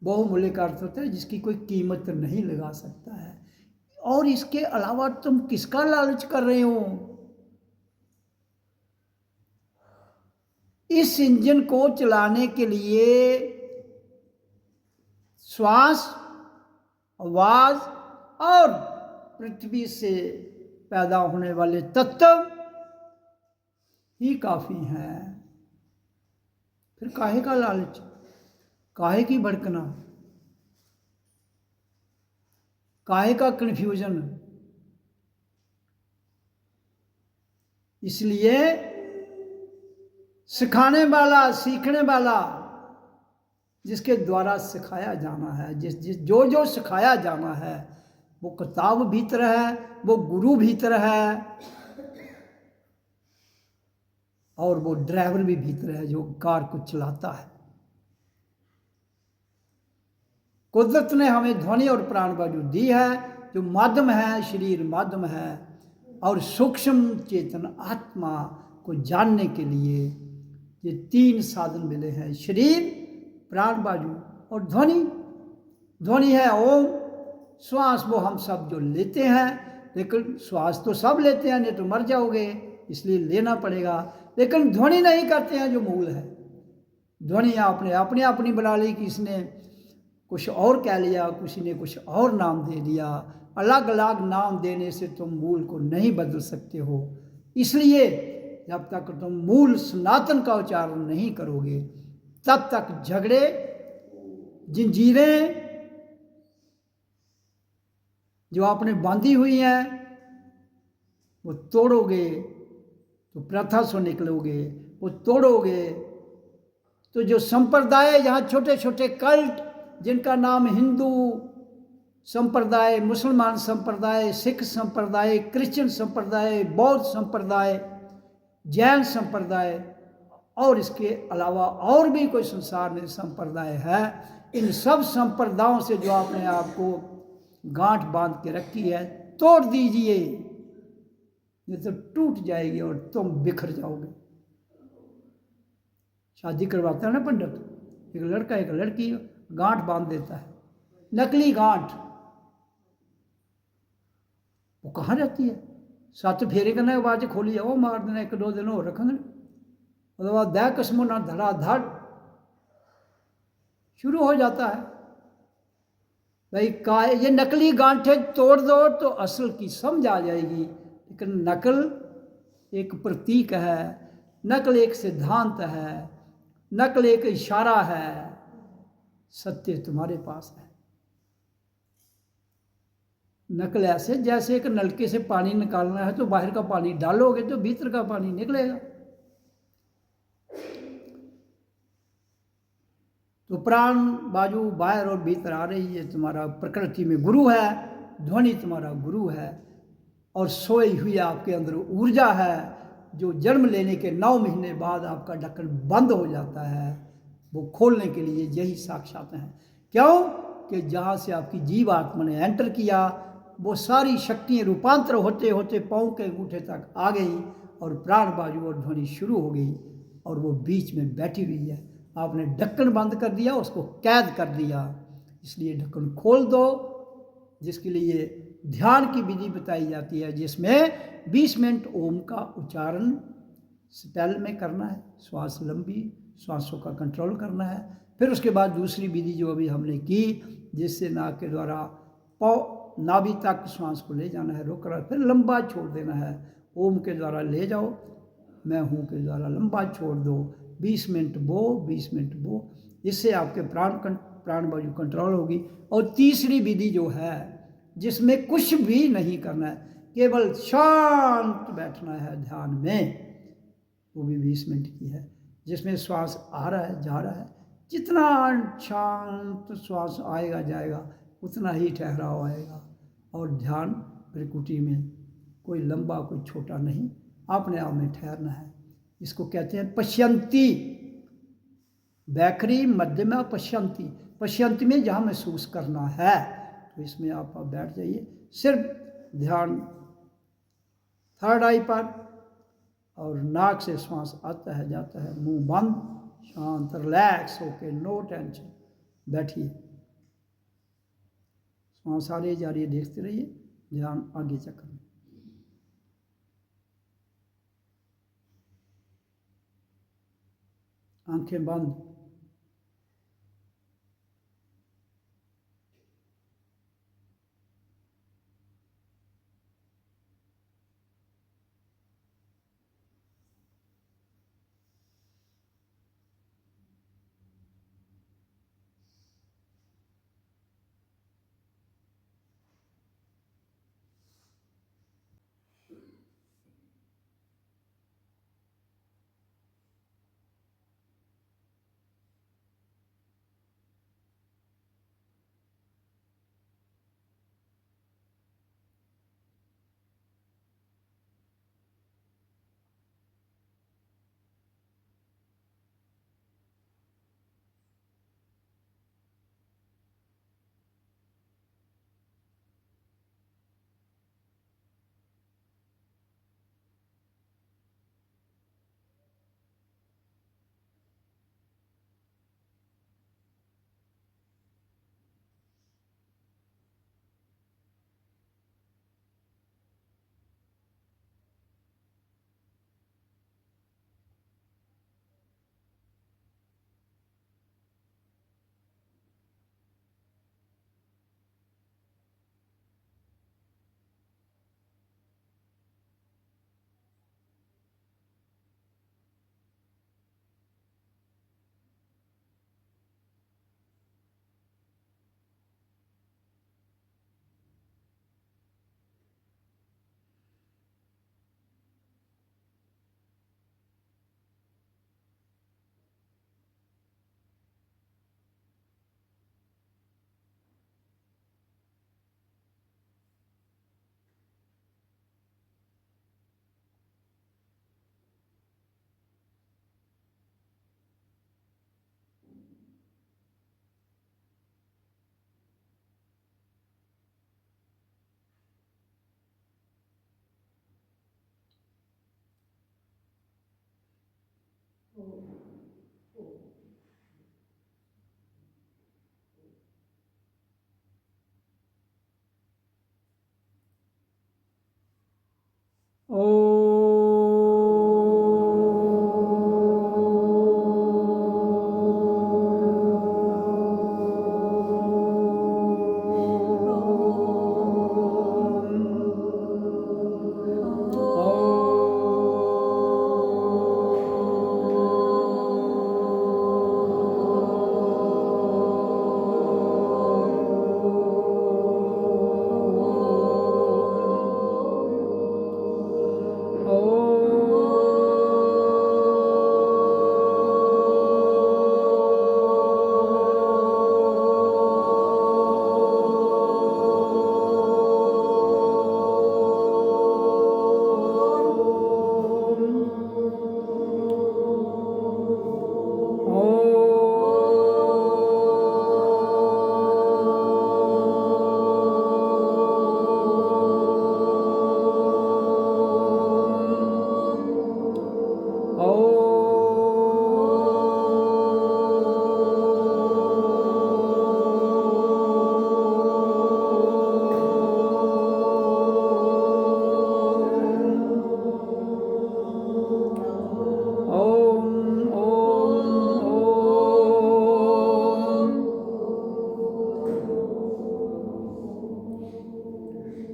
बहुमूल्य का अर्थ होता है जिसकी कोई कीमत नहीं लगा सकता है। और इसके अलावा तुम किसका लालच कर रहे हो? इस इंजन को चलाने के लिए श्वास, आवाज और पृथ्वी से पैदा होने वाले तत्व ही काफी हैं। फिर काहे का लालच, काहे की भड़कना, काहे का कन्फ्यूजन? इसलिए सिखाने वाला, सीखने वाला, जिसके द्वारा सिखाया जाना है, जो सिखाया जाना है, वो किताब भीतर है, वो गुरु भीतर है, और वो ड्राइवर भी भीतर है जो कार को चलाता है। कुदरत ने हमें ध्वनि और प्राण वायु दी है, जो माध्यम है, शरीर माध्यम है, और सूक्ष्म चेतन आत्मा को जानने के लिए ये 3 साधन मिले हैं, शरीर, प्राण वायु और ध्वनि। ध्वनि है ओम। श्वास वो हम सब जो लेते हैं, लेकिन श्वास तो सब लेते हैं, नहीं तो मर जाओगे, इसलिए लेना पड़ेगा। लेकिन ध्वनि नहीं करते हैं जो मूल है। ध्वनि आपने अपने अपनी बना ली, किसी ने कुछ और कह लिया, किसी ने कुछ और नाम दे दिया। अलग अलग नाम देने से तुम मूल को नहीं बदल सकते हो। इसलिए जब तक तुम मूल सनातन का उच्चारण नहीं करोगे, तब तक झगड़े, जंजीरें जो आपने बांधी हुई हैं वो तोड़ोगे तो प्रथा से निकलोगे, वो तोड़ोगे तो जो संप्रदाय, यहाँ छोटे छोटे कल्ट जिनका नाम हिंदू संप्रदाय, मुसलमान संप्रदाय, सिख संप्रदाय, क्रिश्चियन संप्रदाय, बौद्ध संप्रदाय, जैन संप्रदाय और इसके अलावा और भी कोई संसार में संप्रदाय है, इन सब संप्रदायों से जो आपने आपको गांठ बांध के रखी है, तोड़ दीजिए, नहीं तो टूट जाएगी और तुम बिखर जाओगे। शादी करवाता है ना पंडित, एक लड़का एक लड़की गांठ बांध देता है, नकली गांठ। वो कहाँ रहती है? 7 फेरे करने के बाद खोली जाओ, मार देना, 1-2 दिन और रखेंगे, उसके बाद दया कसमो ना धड़ाधड़ शुरू हो जाता है। भाई का ये नकली गांठें तोड़ दो तो असल की समझ आ जाएगी। लेकिन नकल एक प्रतीक है, नकल एक सिद्धांत है, नकल एक इशारा है, सत्य तुम्हारे पास है। नकल ऐसे जैसे एक नलके से पानी निकालना है तो बाहर का पानी डालोगे तो भीतर का पानी निकलेगा। तो प्राण वायु बाहर और भीतर आ रही है, तुम्हारा प्रकृति में गुरु है, ध्वनि तुम्हारा गुरु है, और सोई हुई आपके अंदर ऊर्जा है जो जन्म लेने के 9 महीने बाद आपका ढक्कन बंद हो जाता है, वो खोलने के लिए यही साक्षात है। क्यों कि जहाँ से आपकी जीव आत्मा ने एंटर किया, वो सारी शक्तियाँ रूपांतर होते होते पाँव के अंगूठे तक आ गई और प्राण वायु और ध्वनि शुरू हो गई और वो बीच में बैठी हुई है। आपने ढक्कन बंद कर दिया, उसको कैद कर दिया, इसलिए ढक्कन खोल दो, जिसके लिए ध्यान की विधि बताई जाती है, जिसमें 20 मिनट ओम का उच्चारण स्पेल में करना है, श्वास लंबी, श्वासों का कंट्रोल करना है। फिर उसके बाद दूसरी विधि जो अभी हमने की, जिससे नाक के द्वारा नाभि तक श्वास को ले जाना है, रोक कर फिर लंबा छोड़ देना है। ओम के द्वारा ले जाओ, मैं हूँ के द्वारा लंबा छोड़ दो, 20 मिनट बो, 20 मिनट बो, इससे आपके प्राण वायु कंट्रोल होगी। और तीसरी विधि जो है, जिसमें कुछ भी नहीं करना है, केवल शांत बैठना है ध्यान में, वो भी 20 मिनट की है। जिसमें श्वास आ रहा है जा रहा है। जितना शांत श्वास आएगा जाएगा उतना ही ठहराव आएगा। और ध्यान प्रकृति में कोई लंबा कोई छोटा नहीं, अपने आप में ठहरना है। इसको कहते हैं पश्यंती। वैखरी मध्यमा पश्यंती। पश्यंती में जहाँ महसूस करना है तो इसमें आप बैठ जाइए। सिर्फ ध्यान थर्ड आई पर, और नाक से श्वास आता है जाता है, मुंह बंद, शांत, रिलैक्स होके, नो टेंशन बैठिए। श्वास आ रही जा रही है, देखते रहिए, ध्यान आगे चक्कर में। आंखें बंद।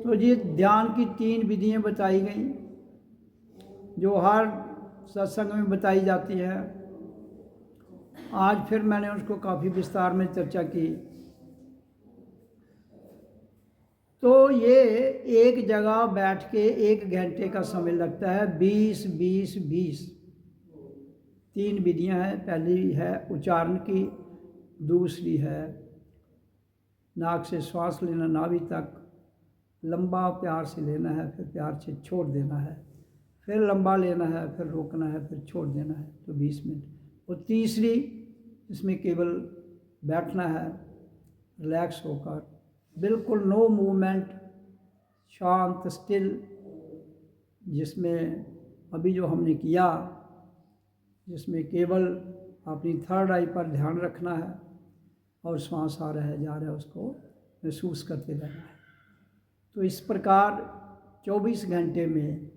तो ये ध्यान की 3 विधियाँ बताई गई जो हर सत्संग में बताई जाती है। आज फिर मैंने उसको काफ़ी विस्तार में चर्चा की। तो ये एक जगह बैठ के 1 घंटे का समय लगता है, 20-20-20। 3 विधियां हैं। पहली है उच्चारण की, दूसरी है नाक से श्वास लेना नाभि तक, लंबा प्यार से लेना है, फिर प्यार से छोड़ देना है, फिर लंबा लेना है, फिर रोकना है, फिर छोड़ देना है, तो 20 मिनट। और तीसरी इसमें केवल बैठना है रिलैक्स होकर, बिल्कुल नो मूवमेंट, शांत स्टिल, जिसमें अभी जो हमने किया, जिसमें केवल अपनी थर्ड आई पर ध्यान रखना है और श्वास आ रहा है जा रहा है उसको महसूस करते रहना है। तो इस प्रकार 24 घंटे में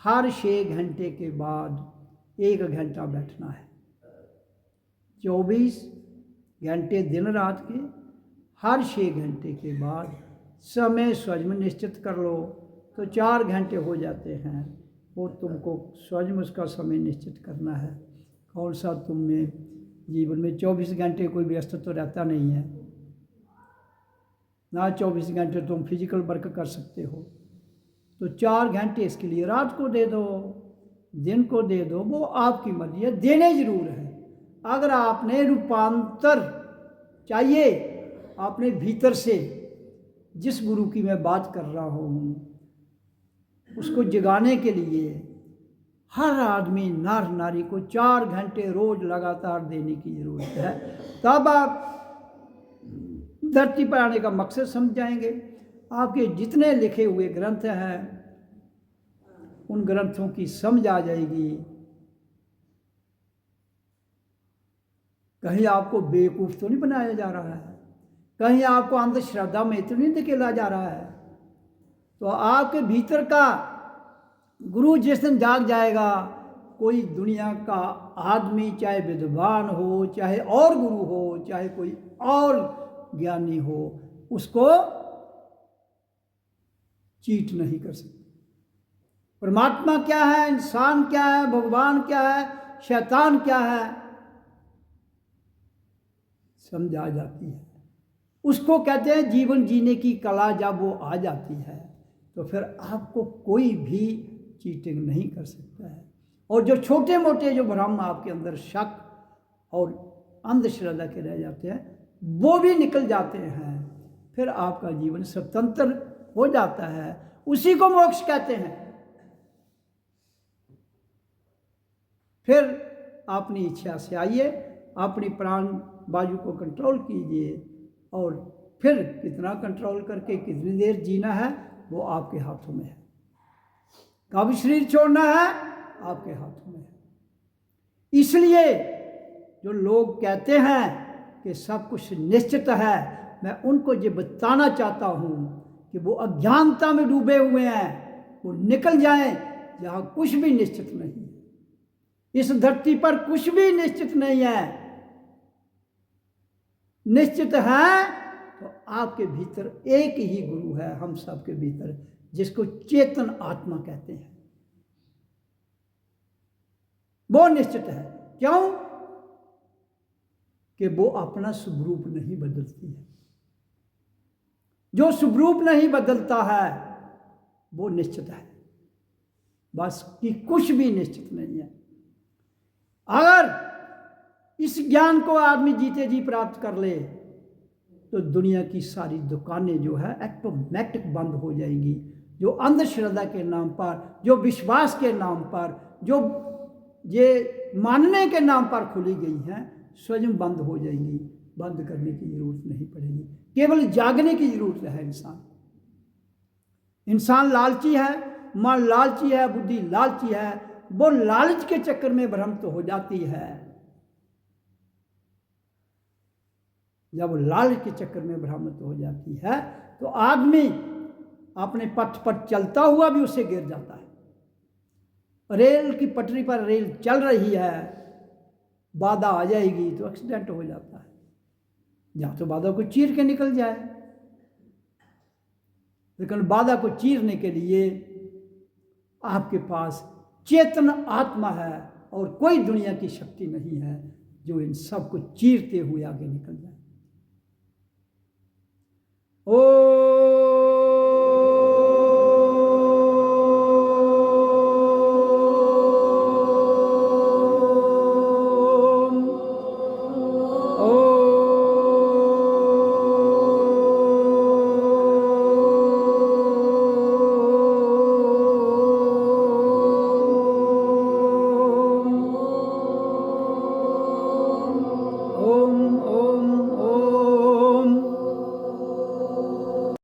हर 6 घंटे के बाद 1 घंटा बैठना है। 24 घंटे दिन रात के, हर 6 घंटे के बाद समय स्वयं निश्चित कर लो तो 4 घंटे हो जाते हैं। वो तुमको स्वयं उसका समय निश्चित करना है। कौन सा तुम में जीवन में 24 घंटे कोई व्यस्त तो रहता नहीं है ना, 24 घंटे तुम फिजिकल वर्क कर सकते हो, तो 4 घंटे इसके लिए रात को दे दो, दिन को दे दो, वो आपकी मर्जी है, देने जरूर है। अगर आपने रूपांतर चाहिए अपने भीतर से, जिस गुरु की मैं बात कर रहा हूँ उसको जगाने के लिए हर आदमी नर नारी को 4 घंटे रोज लगातार देने की जरूरत है। तब आप धरती पर आने का मकसद समझ जाएंगे। आपके जितने लिखे हुए ग्रंथ हैं उन ग्रंथों की समझ आ जाएगी। कहीं आपको बेवकूफ़ तो नहीं बनाया जा रहा है, कहीं आपको अंधश्रद्धा में तो नहीं धकेला जा रहा है। तो आपके भीतर का गुरु जिस दिन जाग जाएगा, कोई दुनिया का आदमी, चाहे विद्वान हो, चाहे और गुरु हो, चाहे कोई और ज्ञानी हो, उसको चीट नहीं कर सकते। परमात्मा क्या है, इंसान क्या है, भगवान क्या है, शैतान क्या है, समझ आ जाती है। उसको कहते हैं जीवन जीने की कला। जब वो आ जाती है तो फिर आपको कोई भी चीटिंग नहीं कर सकता है। और जो छोटे मोटे जो भ्रम आपके अंदर शक और अंधश्रद्धा के रह जाते हैं वो भी निकल जाते हैं। फिर आपका जीवन स्वतंत्र हो जाता है। उसी को मोक्ष कहते हैं। फिर अपनी इच्छा से आइए, अपनी प्राण वायु को कंट्रोल कीजिए और फिर कितना कंट्रोल करके कितनी देर जीना है वो आपके हाथों में है। कब शरीर छोड़ना है आपके हाथों में है। इसलिए जो लोग कहते हैं कि सब कुछ निश्चित है, मैं उनको ये बताना चाहता हूँ कि वो अज्ञानता में डूबे हुए हैं, वो निकल जाएं जहाँ कुछ भी निश्चित नहीं है। इस धरती पर कुछ भी निश्चित नहीं है। निश्चित है तो आपके भीतर एक ही गुरु है, हम सबके भीतर, जिसको चेतन आत्मा कहते हैं। वो निश्चित है। क्यों? कि वो अपना स्वरूप नहीं बदलती है। जो स्वरूप नहीं बदलता है वो निश्चित है। बस कि कुछ भी निश्चित नहीं है। अगर इस ज्ञान को आदमी जीते जी प्राप्त कर ले तो दुनिया की सारी दुकानें जो है ऑटोमेटिक बंद हो जाएंगी। जो अंधश्रद्धा के नाम पर, जो विश्वास के नाम पर, जो ये मानने के नाम पर खुली गई हैं, स्वयं बंद हो जाएंगी। बंद करने की जरूरत नहीं पड़ेगी, केवल जागने की जरूरत है। इंसान लालची है, मन लालची है, बुद्धि लालची है। वो लालच के चक्कर में भ्रमित हो जाती है। जब लालच के चक्कर में भ्रमित हो जाती है तो आदमी अपने पथ पर चलता हुआ भी उससे गिर जाता है। रेल की पटरी पर रेल चल रही है, बाधा आ जाएगी तो एक्सीडेंट हो जाता है। या तो बाधा को चीर के निकल जाए, लेकिन बाधा को चीरने के लिए आपके पास चेतन आत्मा है और कोई दुनिया की शक्ति नहीं है जो इन सब को चीरते हुए आगे निकल जाए। ओ